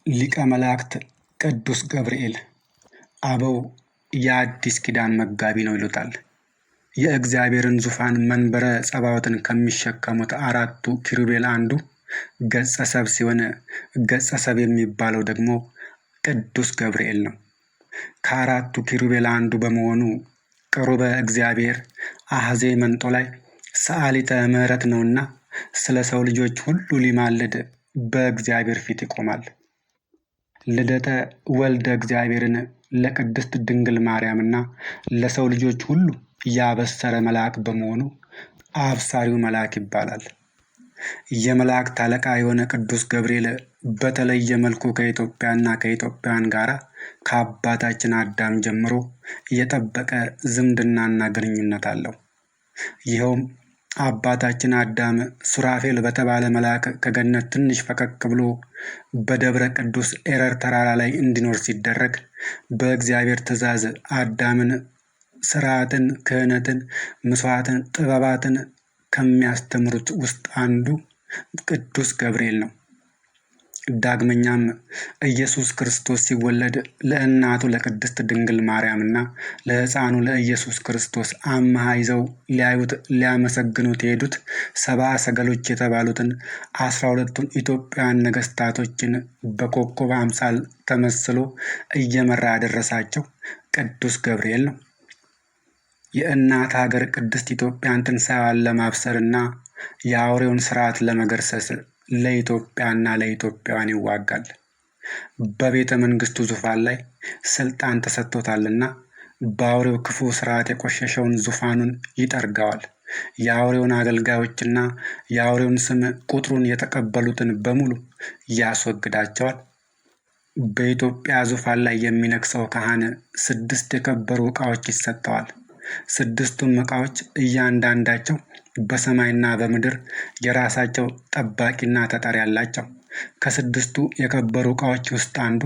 ሊቀ መላእክት ቅዱስ ገብርኤል አበው የአዲስ ኪዳን መጋቢ ነው ይሉታል። የእግዚአብሔርን ዙፋን መንበረ ጸባዖትን ከሚሸከሙት አራቱ ኪሩቤል አንዱ ገጸ ሰብ ሲሆን ገጸ ሰብ የሚባለው ደግሞ ቅዱስ ገብርኤል ነው። ከአራቱ ኪሩቤል አንዱ በመሆኑ ቅሩበ እግዚአብሔር አሐዜ መንጦ ላይ ሰዓሊተ ምሕረት ነውና ስለ ሰው ልጆች ሁሉ ሊማልድ በእግዚአብሔር ፊት ይቆማል። ልደተ ወልደ እግዚአብሔርን ለቅድስት ድንግል ማርያምና ለሰው ልጆች ሁሉ ያበሰረ መልአክ በመሆኑ አብሳሪው መልአክ ይባላል። የመላእክት አለቃ የሆነ ቅዱስ ገብርኤል በተለየ መልኩ ከኢትዮጵያና ከኢትዮጵያውያን ጋር ከአባታችን አዳም ጀምሮ የጠበቀ ዝምድናና ግንኙነት አለው። ይኸውም አባታችን አዳም ሱራፌል በተባለ መልአክ ከገነት ትንሽ ፈቀቅ ብሎ በደብረ ቅዱስ ኤረር ተራራ ላይ እንዲኖር ሲደረግ በእግዚአብሔር ትእዛዝ አዳምን ስርዓትን፣ ክህነትን፣ መስዋዕትን፣ ጥበባትን ከሚያስተምሩት ውስጥ አንዱ ቅዱስ ገብርኤል ነው። ዳግመኛም ኢየሱስ ክርስቶስ ሲወለድ ለእናቱ ለቅድስት ድንግል ማርያምና ለሕፃኑ ለኢየሱስ ክርስቶስ አምሃ ይዘው ሊያዩት ሊያመሰግኑት የሄዱት ሰብአ ሰገሎች የተባሉትን 12ቱን ኢትዮጵያውያን ነገስታቶችን በኮከብ አምሳል ተመስሎ እየመራ ያደረሳቸው ቅዱስ ገብርኤል ነው። የእናት ሀገር ቅድስት ኢትዮጵያን ትንሣኤዋን ለማብሰርና የአውሬውን ስርዓት ለመገርሰስ ለኢትዮጵያና ለኢትዮጵያውያን ይዋጋል። በቤተ መንግስቱ ዙፋን ላይ ስልጣን ተሰጥቶታልና በአውሬው ክፉ ስርዓት የቆሸሸውን ዙፋኑን ይጠርገዋል። የአውሬውን አገልጋዮችና የአውሬውን ስም ቁጥሩን የተቀበሉትን በሙሉ ያስወግዳቸዋል። በኢትዮጵያ ዙፋን ላይ የሚነግሰው ካህን 6 የከበሩ ዕቃዎች ይሰጠዋል። 6ቱም ዕቃዎች እያንዳንዳቸው በሰማይና በምድር የራሳቸው ጠባቂና ተጠሪ አላቸው። ከ6ቱ የከበሩ ዕቃዎች ውስጥ አንዱ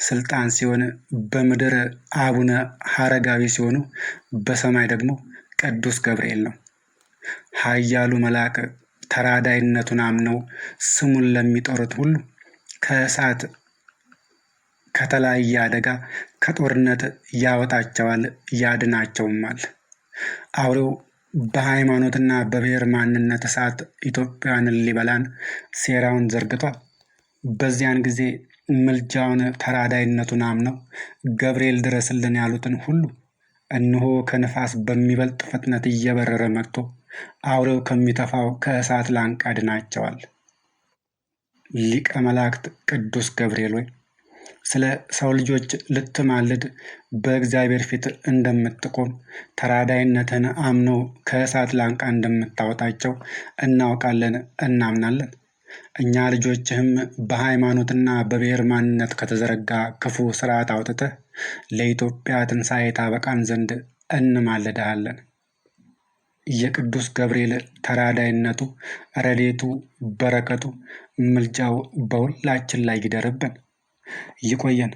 ስልጣን ሲሆን በምድር አቡነ ሐረጋዊ ሲሆኑ በሰማይ ደግሞ ቅዱስ ገብርኤል ነው። ኃያሉ መልአክ ተራዳይነቱን አምነው ስሙን ለሚጠሩት ሁሉ ከእሳት ከተለያየ አደጋ ከጦርነት ያወጣቸዋል፣ ያድናቸውማል። አውሬው በሃይማኖትና በብሔር ማንነት እሳት ኢትዮጵያውያንን ሊበላን ሴራውን ዘርግቷል። በዚያን ጊዜ ምልጃውን ተራዳይነቱን አምነው ገብርኤል ድረስልን ያሉትን ሁሉ እነሆ ከንፋስ በሚበልጥ ፍጥነት እየበረረ መጥቶ አውሬው ከሚተፋው ከእሳት ላንቃ ያድናቸዋል። ሊቀ መላእክት ቅዱስ ገብርኤል ሆይ ስለ ሰው ልጆች ልትማልድ በእግዚአብሔር ፊት እንደምትቆም ተራዳይነትን አምነው ከእሳት ላንቃ እንደምታወጣቸው እናውቃለን፣ እናምናለን። እኛ ልጆችህም በሃይማኖትና በብሔር ማንነት ከተዘረጋ ክፉ ስርዓት አውጥተህ ለኢትዮጵያ ትንሣኤ ታበቃን ዘንድ እንማልድሃለን። የቅዱስ ገብርኤል ተራዳይነቱ፣ ረድኤቱ፣ በረከቱ፣ ምልጃው በሁላችን ላይ ይደርብን። ይቆየን።